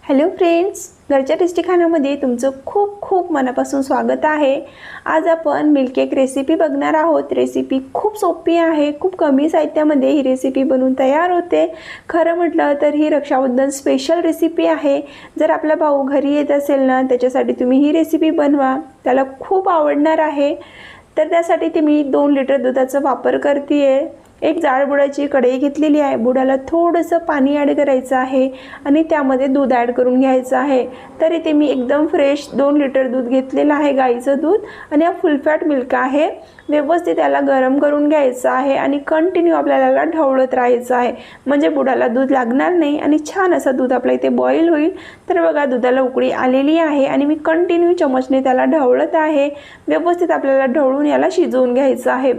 Hello friends, घरच्या tasty खाण्यामध्ये तुमचं खूप खूप मनापासून स्वागत आहे। आज आपण मिल्क केक रेसिपी बघणार आहोत। रेसिपी खूप सोपी आहे, खूप कमी साहित्यामध्ये ही रेसिपी बनवून तयार होते। खरं म्हटलं तर ही रक्षाबंधन स्पेशल रेसिपी आहे। जर आपला भाऊ घरी येत असेल ना, त्याच्यासाठी तुम्ही ही रेसिपी बनवा, त्याला खूप आवडणार आहे। तर त्यासाठी ते मी 2 लिटर दुधाचा वापर करते। एक जाड बुडाची कढई घेतलेली आहे। बुडाला थोडंसं पाणी ॲड करायचं आहे आणि त्यामध्ये दूध ॲड करून घ्यायचं आहे। तर इथे मी एकदम फ्रेश 2 लिटर दूध घेतलेलं आहे, गाईचं दूध, आणि हा फुल फॅट मिल्क आहे। व्यवस्थित त्याला गरम करून घ्यायचं आहे आणि कंटिन्यू आपल्याला ढवळत राहायचं आहे, म्हणजे बुडाला दूध लागणार नाही आणि छान असं दूध आपल्या इथे बॉईल होईल। तर बघा, दुधाला उकळी आलेली आहे आणि मी कंटिन्यू चमचने त्याला ढवळत आहे। व्यवस्थित आपल्याला ढवळून याला शिजवून घ्यायचं आहे।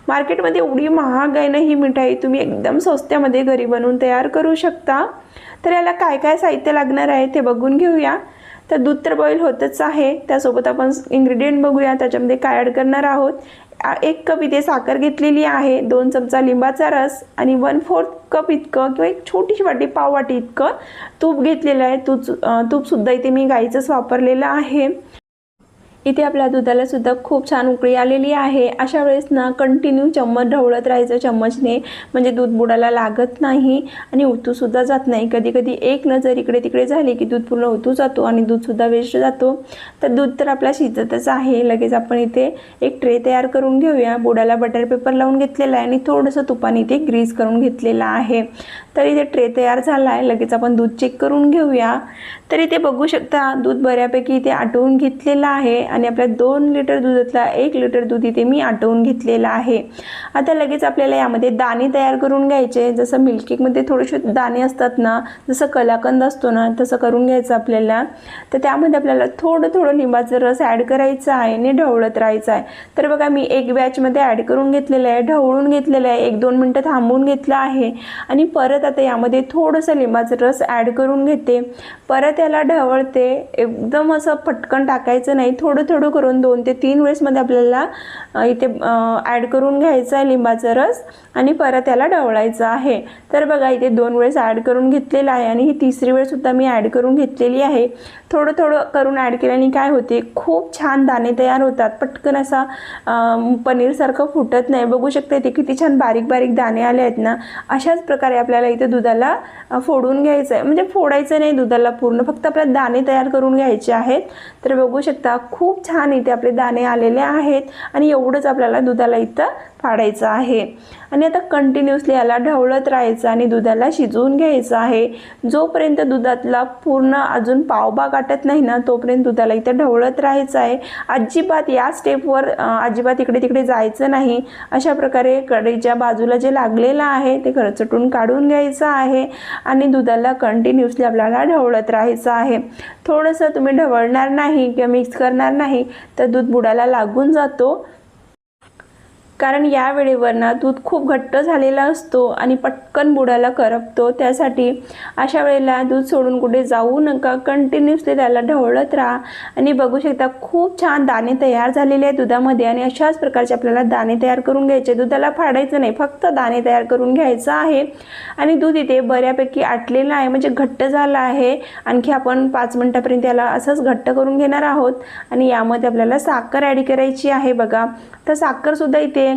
मार्केटमध्ये एवढी महाग आहे ना ही मिठाई, तुम्ही एकदम स्वस्त्यामध्ये घरी बनवून तयार करू शकता। तर याला काय काय साहित्य लागणार आहे ते बघून घेऊया। तर दूध तर बॉईल होतच आहे, त्यासोबत आपण इन्ग्रेडियंट बघूया त्याच्यामध्ये काय ॲड करणार आहोत। 1 कप इथे साखर घेतलेली आहे, 2 चमचा लिंबाचा रस आणि 1/4 कप इतकं किंवा एक छोटीशी वाटी, पाव वाटी इतकं तूप घेतलेलं आहे। तूपसुद्धा इथे मी गाईचंच वापरलेलं आहे। इथे आपल्या दुधाला सुद्धा खूप छान उकळी आलेली आहे। अशा वेळेस ना कंटिन्यू चम्मच ढवळत राहायचं चम्मचने, म्हणजे दूध बुडाला लागत नाही आणि उतू सुद्धा जात नाही। कधी कधी एक नजर इकडे तिकडे झाली की दूध पूर्ण उतू जातो आणि दूध सुद्धा वेस्ट जातो। तर दूध तर आपला शिजतच आहे। लगेच आपण इथे एक ट्रे तयार करून घेऊया। बुडाला बटर पेपर लावून घेतलेला आहे आणि थोडंसं तुपाने इथे ग्रीस करून घेतलेला आहे। तर इथे ट्रे तयार झाला आहे। लगेच आपण दूध चेक करून घेऊया। तर इथे बघू शकता, दूध बऱ्यापैकी इथे आटवून घेतलेलं आहे आणि आपल्या 2 लिटर दुधातला 1 लिटर दूध इथे मी आटवून घेतलेलं आहे। आता लगेच आपल्याला यामध्ये दाणे तयार करून घ्यायचे। जसं मिल्क केकमध्ये थोडेसे दाणे असतात ना, जसं कलाकंद असतो ना, तसं करून घ्यायचं आपल्याला। तर त्यामध्ये आपल्याला थोडं थोडं लिंबाचं रस ॲड करायचं आहे आणि ढवळत राहायचं आहे। तर बघा, मी एक बॅचमध्ये ॲड करून घेतलेलं आहे, ढवळून घेतलेलं आहे, 1-2 मिनटं थांबवून घेतलं आहे आणि परत आता यामध्ये थोडंसं लिंबाचं रस ॲड करून घेते। परत याला ढवळते। एकदम असं पटकन टाकायचं नाही, थोडं थोडं करून 2 ते 3 वेळेसमध्ये आपल्याला इथे ॲड करून घ्यायचं आहे लिंबाचा रस आणि परत याला ढवळायचं आहे। तर बघा, इथे 2 वेळेस ॲड करून घेतलेला आहे आणि ही तिसरी वेळसुद्धा मी ॲड करून घेतलेली आहे। थोडं थोडं करून ॲड केल्याने काय होते, खूप छान दाणे तयार होतात। पटकन असा पनीरसारखं फुटत नाही। बघू शकता इथे किती छान बारीक बारीक दाणे आले आहेत ना। अशाच प्रकारे आपल्याला इथे दुधाला फोडून घ्यायचं आहे, म्हणजे फोडायचं नाही दुधाला पूर्ण, फक्त आपल्याला दाणे तयार करून घ्यायचे आहेत। तर बघू शकता, खूप छान इथे आपले दाणे आलेले आहेत आणि एवढंच आपल्याला दुधाला इथं फाडायचं आहे आणि आता कंटिन्युअसली याला ढवळत राहायचं आणि दुधाला शिजवून घ्यायचं आहे। जोपर्यंत दुधातला पूर्ण अजून पावभाग आटत नाही ना, तोपर्यंत दुधाला इथं ढवळत राहायचं आहे। अजिबात या स्टेपवर अजिबात इकडे तिकडे जायचं नाही। अशा प्रकारे कढईच्या बाजूला जे लागलेलं आहे ते खरचटून काढून घ्यायचं आहे आणि दुधाला कंटिन्युअसली आपल्याला ढवळत राहायचं आहे। थोडंसं तुम्ही ढवळणार नाही किंवा मिक्स करणार नाही तर दूध बुडाला लागून जातो, कारण या वेळेवर ना दूध खूप घट्ट झालेला असतो आणि पटकन बुडाला करपतो। त्यासाठी अशा वेळेला दूध सोडून कुठे जाऊ नका, कंटिन्युअसली त्याला ढवळत राहा। आणि बघू शकता, खूप छान दाणे तयार झालेले आहेत दुधामध्ये आणि अशाच प्रकारचे आपल्याला दाणे तयार करून घ्यायचे। दुधाला फाडायचं नाही, फक्त दाणे तयार करून घ्यायचं आहे आणि दूध इथे बऱ्यापैकी आटलेलं आहे, म्हणजे घट्ट झालं आहे। आणखी आपण 5 मिनिटापर्यंत याला असंच घट्ट करून घेणार आहोत आणि यामध्ये आपल्याला साखर ॲड करायची आहे। बघा, तर साखरसुद्धा इथे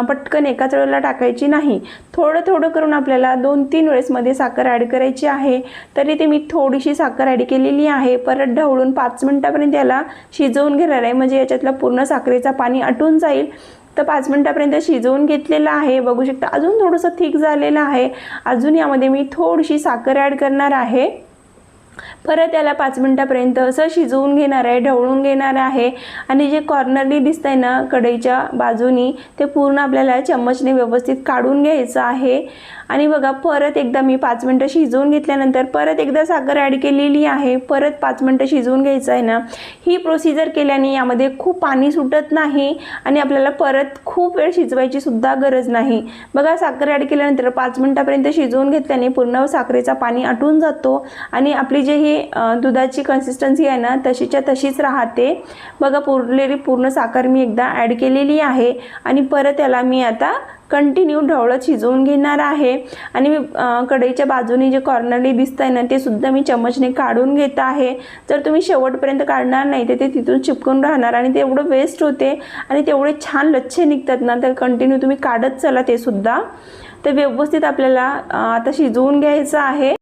पटकन एकाच वेळेला टाकायची नाही, थोडं थोडं करून आपल्याला 2-3 वेळेसमध्ये साखर ॲड करायची आहे। तर इथे मी थोडीशी साखर ॲड केलेली आहे। परत ढवळून 5 मिनिटापर्यंत याला शिजवून घेणार आहे, म्हणजे याच्यातला पूर्ण साखरेचा पाणी आटून जाईल। तर 5 मिनिटापर्यंत शिजवून घेतलेलं आहे। बघू शकता, अजून थोडंसं थिक झालेलं आहे। अजून यामध्ये मी थोडीशी साखर ॲड करणार आहे। परत याला 5 मिनिटापर्यंत असं शिजवून घेणार आहे, ढवळून घेणार आहे आणि जे कॉर्नरली दिसतंय ना कढईच्या बाजूनी, ते पूर्ण आपल्याला चम्मचने व्यवस्थित काढून घ्यायचं आहे। आणि बघा, परत एकदा मी 5 मिनिटं शिजवून घेतल्यानंतर परत एकदा साखर ॲड केलेली आहे। परत 5 मिनिटं शिजवून घ्यायचं आहे ना। ही प्रोसिजर केल्याने यामध्ये खूप पाणी सुटत नाही आणि आपल्याला परत खूप वेळ शिजवायची सुद्धा गरज नाही। बघा, साखर ॲड केल्यानंतर 5 मिनिटापर्यंत शिजवून घेतल्याने पूर्ण साखरेचा पाणी आटून जातो आणि आपली जी ही दुधाची कन्सिस्टन्सी आहे ना, तशीच्या तशीच राहते। बघा, पूर्ण साखर मी एकदा ॲड केलेली आहे आणि परत याला मी आता कंटिन्यू ढवळत शिजवून घेणार आहे। आणि कढईच्या बाजूने जे कॉर्नरली दिसतंय ना ते सुद्धा मी चमचने काढून घेत आहे। जर तुम्ही शेवटपर्यंत काढणार नाही तर ते तिथून चिपकून राहणार आणि ते एवढं वेस्ट होते आणि तेवढे छान लच्छे निघतात ना, तर कंटिन्यू तुम्ही काढत चला ते सुद्धा। तर व्यवस्थित आपल्याला आता शिजवून घ्यायचं आहे।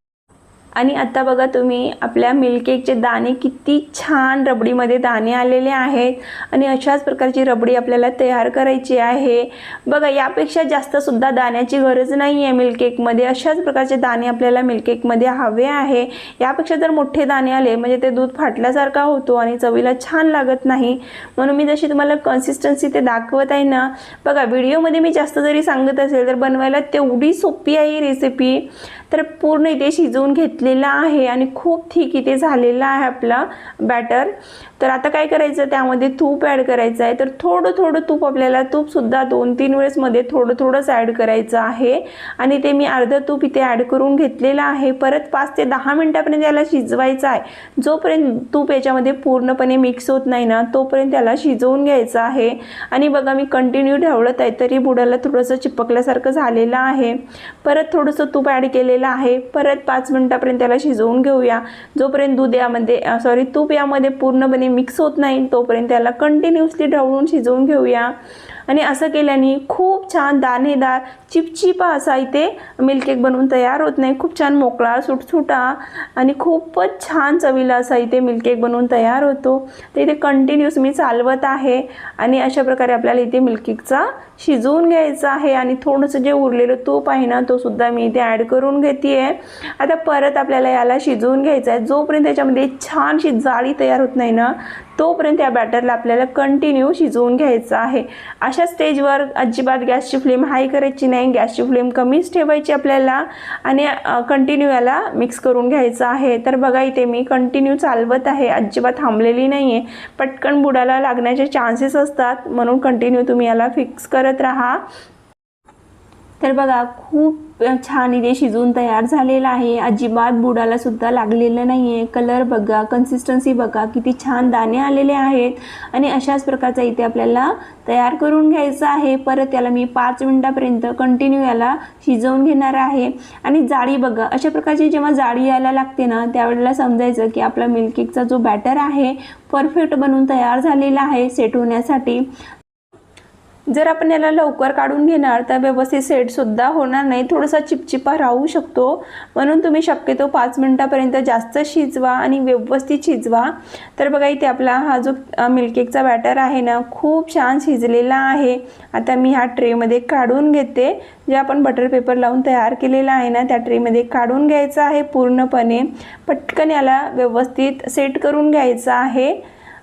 आणि आता बघा तुम्ही आपल्या मिल्क केकचे दाणे किती छान रबडीमध्ये दाणे आलेले आहेत आणि अशाच प्रकारची रबडी आपल्याला तयार करायची आहे। बघा यापेक्षा जास्त सुद्धा दाण्याची गरज नाही आहे मिल्क केकमध्ये, अशाच प्रकारचे दाणे आपल्याला मिल्क केकमध्ये हवे आहे। यापेक्षा जर मोठे दाणे आले म्हणजे ते दूध फाटल्यासारखा होतो आणि चवीला छान लागत नाही। म्हणून मी जशी तुम्हाला कन्सिस्टन्सी ते दाखवत आहे ना, बघा व्हिडिओमध्ये मी जास्त जरी सांगत असेल तर बनवायला तेवढी सोपी आहे ही रेसिपी। तर पूर्ण इथे शिजवून घेतलेला आहे आणि खूप थिक इथे झालेला आहे आपला बॅटर। तर आता काय करायचं, त्यामध्ये तूप ॲड करायचं आहे। तर थोडं थोडं तूप, आपल्याला तूप सुद्धा 2-3 वेळेस मध्ये थोडं थोडंच ॲड करायचं आहे आणि ते मी अर्ध तूप इथे ॲड करून घेतलेलं आहे। परत 5 ते 10 मिनिटापर्यंत याला शिजवायचं आहे। जोपर्यंत तूप याच्यामध्ये पूर्णपणे मिक्स होत नाही ना तोपर्यंत त्याला शिजवून घ्यायचं आहे। आणि बघा मी कंटिन्यू ढवळत आहे तरी बुडाला थोडंसं चिपकल्यासारखं झालेलं आहे। परत थोडंसं तूप ॲड केलेलं आहे। परत 5 मिनिटापर्यंत त्याला शिजवून घेऊया। जोपर्यंत तूप यामध्ये पूर्णपणे मिक्स होत नाही तोपर्यंत त्याला कंटिन्यूअसली ढवळून शिजवून घेऊया। आणि असं केल्याने खूप छान दाणेदार चिपचिपा असा इथे मिल्क केक बनवून तयार होत नाही। खूप छान मोकळा सुटसुटा आणि खूपच छान चवीला असा इथे मिल्क केक बनवून तयार होतो। तर इथे कंटिन्यूअस मी चालवत आहे आणि अशा प्रकारे आपल्याला इथे मिल्क केकचा शिजवून घ्यायचा आहे। आणि थोडंसं जे उरलेलं तूप आहे ना तो सुद्धा मी इथे ॲड करून घेते आहे। आता परत आपल्याला याला शिजवून घ्यायचं आहे। जोपर्यंत त्याच्यामध्ये छानशी जाळी तयार होत नाही ना तोपर्यंत या बॅटरला आपल्याला कंटिन्यू शिजवून घ्यायचं आहे। अशा स्टेजवर अजिबात गॅसची फ्लेम हाय करायची नाही, गॅसची फ्लेम कमीच ठेवायची आपल्याला आणि कंटिन्यू याला मिक्स करून घ्यायचं आहे। तर बघा इथे मी कंटिन्यू चालवत आहे, अजिबात थांबलेली नाही आहे। पटकन बुडाला लागण्याचे चान्सेस असतात म्हणून कंटिन्यू तुम्ही याला फिक्स करत राहा। तर बघा खूप छान इथे शिजून तयार झालेला आहे, अजिबात बुडाला सुद्धा लागलेलं नाही आहे। कलर बघा, कन्सिस्टन्सी बघा, किती छान दाणे आलेले आहेत आणि अशाच प्रकारचा इथे आपल्याला तयार करून घ्यायचं आहे। परत त्याला मी 5 मिनिटापर्यंत कंटिन्यू याला शिजवून घेणार आहे। आणि जाळी बघा, अशा प्रकारची जेव्हा जाळी यायला लागते ना त्यावेळेला समजायचं की आपला मिल्क केकचा जो बॅटर आहे परफेक्ट बनून तयार झालेला आहे सेट होण्यासाठी। जर आपण याला लवकर काढून घेणार तर व्यवस्थित सेट सुद्धा होणार नाही, थोडासा चिपचिपा राहू शकतो। म्हणून तुम्ही शक्यतो 5 मिनिटापर्यंत जास्त शिजवा आणि व्यवस्थित शिजवा। तर बघा इथे आपला हा जो मिल्क केकचा बॅटर आहे ना खूप छान शिजलेला आहे। आता मी ह्या ट्रेमध्ये काढून घेते, जे आपण बटर पेपर लावून तयार केलेला आहे ना त्या ट्रेमध्ये काढून घ्यायचं आहे। पूर्णपणे पटकन याला व्यवस्थित सेट करून घ्यायचं आहे।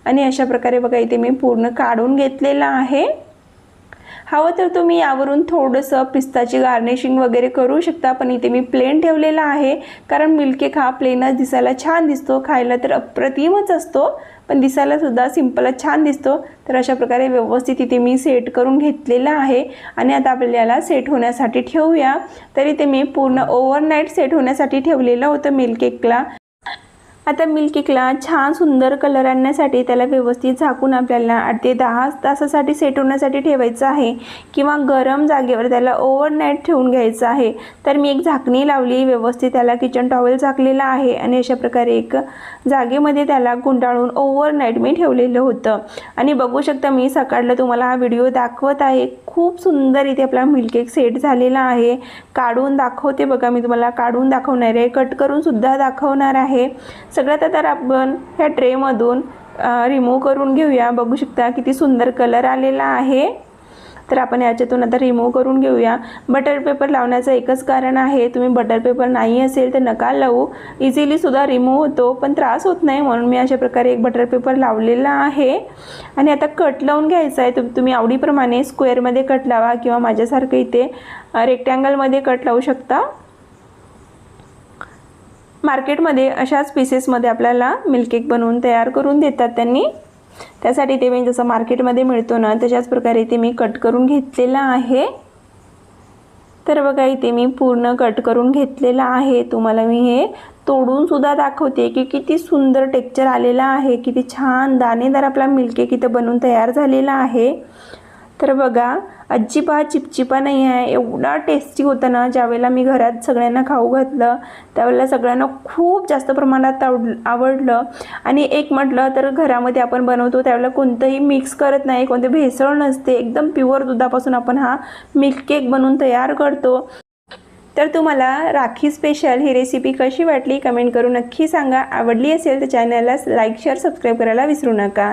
आणि अशा प्रकारे बघा इथे मी पूर्ण काढून घेतलेला आहे। हवं तर तुम्ही यावरून थोडंसं पिस्ताची गार्निशिंग वगैरे करू शकता, पण इथे मी प्लेन ठेवलेला आहे कारण मिल्क केक हा प्लेनच दिसायला छान दिसतो, खायला तर अप्रतिमच असतो पण दिसायला सुद्धा सिंपलच छान दिसतो। तर अशा प्रकारे व्यवस्थित इथे मी सेट करून घेतलेला आहे आणि आता आपल्याला सेट होण्यासाठी ठेवूया। तर इथे मी पूर्ण ओव्हरनाईट सेट होण्यासाठी ठेवलेलं होतं मिल्क केकला। आता मिल्क केकला छान सुंदर कलर आणण्यासाठी त्याला व्यवस्थित झाकून आपल्याला 8 ते 10 तासासाठी सेट होण्यासाठी ठेवायचं आहे किंवा गरम जागेवर त्याला ओव्हरनाईट ठेवून घ्यायचं आहे। तर मी एक झाकणी लावली, व्यवस्थित त्याला किचन टॉवेल झाकलेला आहे आणि अशा प्रकारे एक जागेमध्ये त्याला गुंडाळून ओव्हरनाईट मी ठेवलेलं होतं। आणि बघू शकता मी सकाळला तुम्हाला हा व्हिडिओ दाखवत आहे, खूप सुंदर इथे आपला मिल्क केक सेट झालेला आहे। काढून दाखवते बघा, मी तुम्हाला काढून दाखवणार आहे, कट करून सुद्धा दाखवणार आहे। सगळ्यात आता आपण ह्या ट्रेमधून रिमूव्ह करून घेऊया। बघू शकता किती सुंदर कलर आलेला आहे। तर आपण याच्यातून आता रिमूव्ह करून घेऊया। बटर पेपर लावण्याचं एकच कारण आहे, तुम्ही बटर पेपर नाही असेल तर नका लावू, इझिली सुद्धा रिमूव्ह होतो पण त्रास होत नाही, म्हणून मी अशा प्रकारे एक बटर पेपर लावलेला आहे। आणि आता कट लावून घ्यायचा आहे। तुम्ही आवडीप्रमाणे स्क्वेअरमध्ये कट लावा किंवा माझ्यासारखं इथे रेक्टँगलमध्ये कट लावू शकता। मार्केटमध्ये अशाच पीसेसमध्ये आपल्याला मिल्क केक बनवून तयार करून देतात त्यांनी, त्यासाठी ते मी जसं मार्केटमध्ये मिळतो ना तशाच प्रकारे ते मी कट करून घेतलेला आहे। तर बघा इथे मी पूर्ण कट करून घेतलेला आहे। तुम्हाला मी हे तोडून सुद्धा दाखवते की किती सुंदर टेक्स्चर आलेला आहे, किती छान दाणेदार आपला मिल्क केक इथे बनवून तयार झालेला आहे। तर बघा, अजिबात चिपचिपा नाही आहे, एवढा टेस्टी होतं ना. ज्यावेळेला मी घरात सगळ्यांना खाऊ घातलं त्यावेळेला सगळ्यांना खूप जास्त प्रमाणात आवडलं. आणि एक म्हटलं तर घरामध्ये आपण बनवतो त्यावेळेला कोणतंही मिक्स करत नाही, कोणते भेसळ नसते, एकदम प्युअर दुधापासून आपण हा मिल्क केक बनवून तयार करतो. तर तुम्हाला राखी स्पेशल ही रेसिपी कशी वाटली कमेंट करून नक्की सांगा. आवडली असेल तर चॅनलला लाईक शेअर सबस्क्राईब करायला विसरू नका.